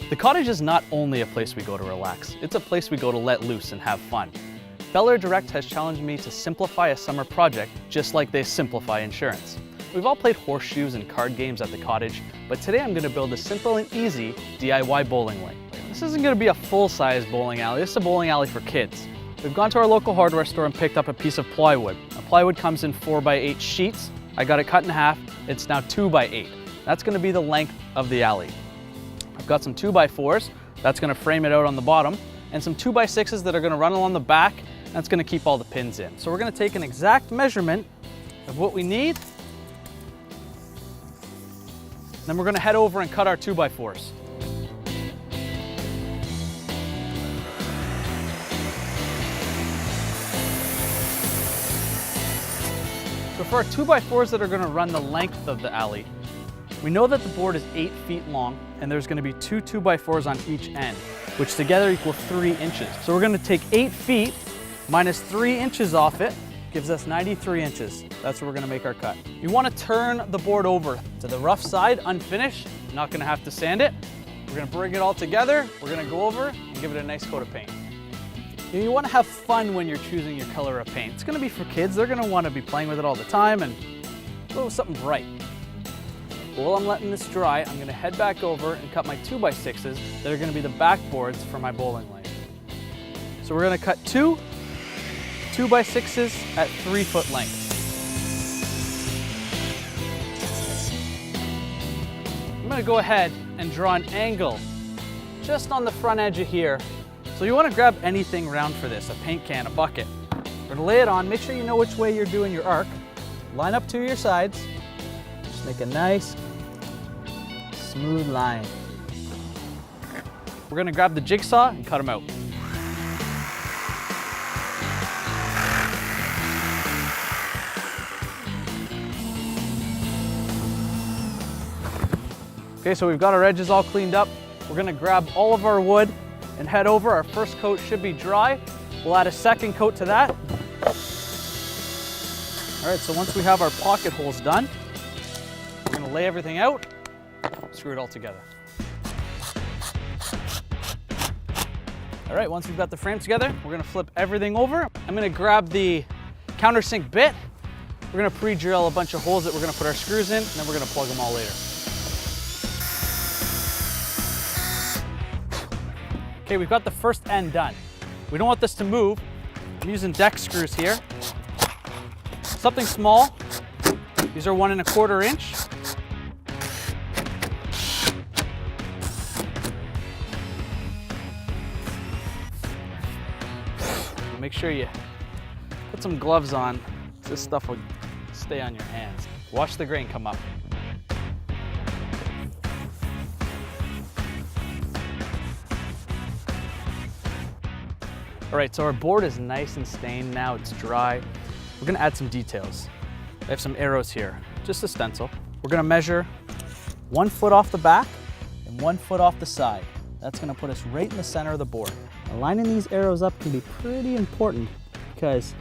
The cottage is not only a place we go to relax, it's a place we go to let loose and have fun. Belairdirect has challenged me to simplify a summer project just like they simplify insurance. We've all played horseshoes and card games at the cottage, but today I'm going to build a simple and easy DIY bowling lane. This isn't going to be a full-size bowling alley, this is a bowling alley for kids. We've gone to our local hardware store and picked up a piece of plywood. Now, plywood comes in 4x8 sheets. I got it cut in half, it's now 2x8. That's going to be the length of the alley. I've got some 2x4s, that's going to frame it out on the bottom, and some 2x6s that are going to run along the back, that's going to keep all the pins in. So we're going to take an exact measurement of what we need, then we're going to head over and cut our 2x4s. So for our 2x4s that are going to run the length of the alley, we know that the board is 8 feet long and there's going to be two 2x4s on each end, which together equal 3 inches. So we're going to take 8 feet minus 3 inches off it, gives us 93 inches. That's where we're going to make our cut. You want to turn the board over to the rough side, unfinished. Not going to have to sand it. We're going to bring it all together. We're going to go over and give it a nice coat of paint. You want to have fun when you're choosing your color of paint. It's going to be for kids. They're going to want to be playing with it all the time and go with something bright. While I'm letting this dry, I'm going to head back over and cut my 2x6s that are going to be the backboards for my bowling lane. So we're going to cut two 2x6s at 3 foot length. I'm going to go ahead and draw an angle just on the front edge of here. So you want to grab anything round for this, a paint can, a bucket. We're going to lay it on, make sure you know which way you're doing your arc. Line up to your sides. Just make a nice, smooth line. We're going to grab the jigsaw and cut them out. Okay, so we've got our edges all cleaned up. We're going to grab all of our wood and head over. Our first coat should be dry. We'll add a second coat to that. All right, so once we have our pocket holes done, we're going to lay everything out, screw it all together. All right, once we've got the frame together, we're going to flip everything over. I'm going to grab the countersink bit. We're going to pre-drill a bunch of holes that we're going to put our screws in, and then we're going to plug them all later. Okay, we've got the first end done. We don't want this to move. I'm using deck screws here. Something small. These are 1 1/4 inch. Make sure you put some gloves on. This stuff will stay on your hands. Watch the grain come up. All right, so our board is nice and stained now, it's dry. We're gonna add some details. I have some arrows here, just a stencil. We're gonna measure 1 foot off the back and 1 foot off the side. That's gonna put us right in the center of the board. Now, lining these arrows up can be pretty important because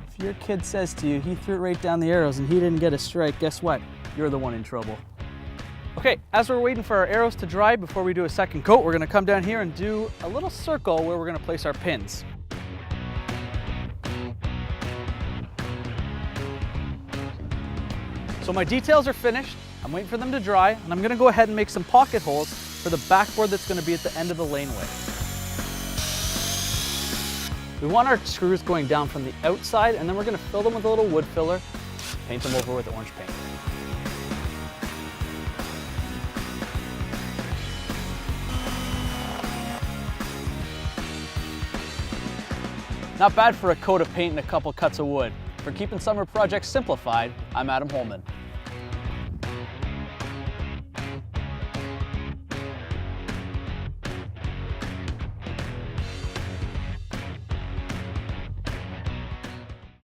if your kid says to you, he threw it right down the arrows and he didn't get a strike, guess what? You're the one in trouble. Okay, as we're waiting for our arrows to dry before we do a second coat, we're gonna come down here and do a little circle where we're gonna place our pins. So my details are finished. I'm waiting for them to dry, and I'm gonna go ahead and make some pocket holes for the backboard that's gonna be at the end of the laneway. We want our screws going down from the outside, and then we're gonna fill them with a little wood filler, paint them over with orange paint. Not bad for a coat of paint and a couple cuts of wood. For keeping summer projects simplified, I'm Adam Holman.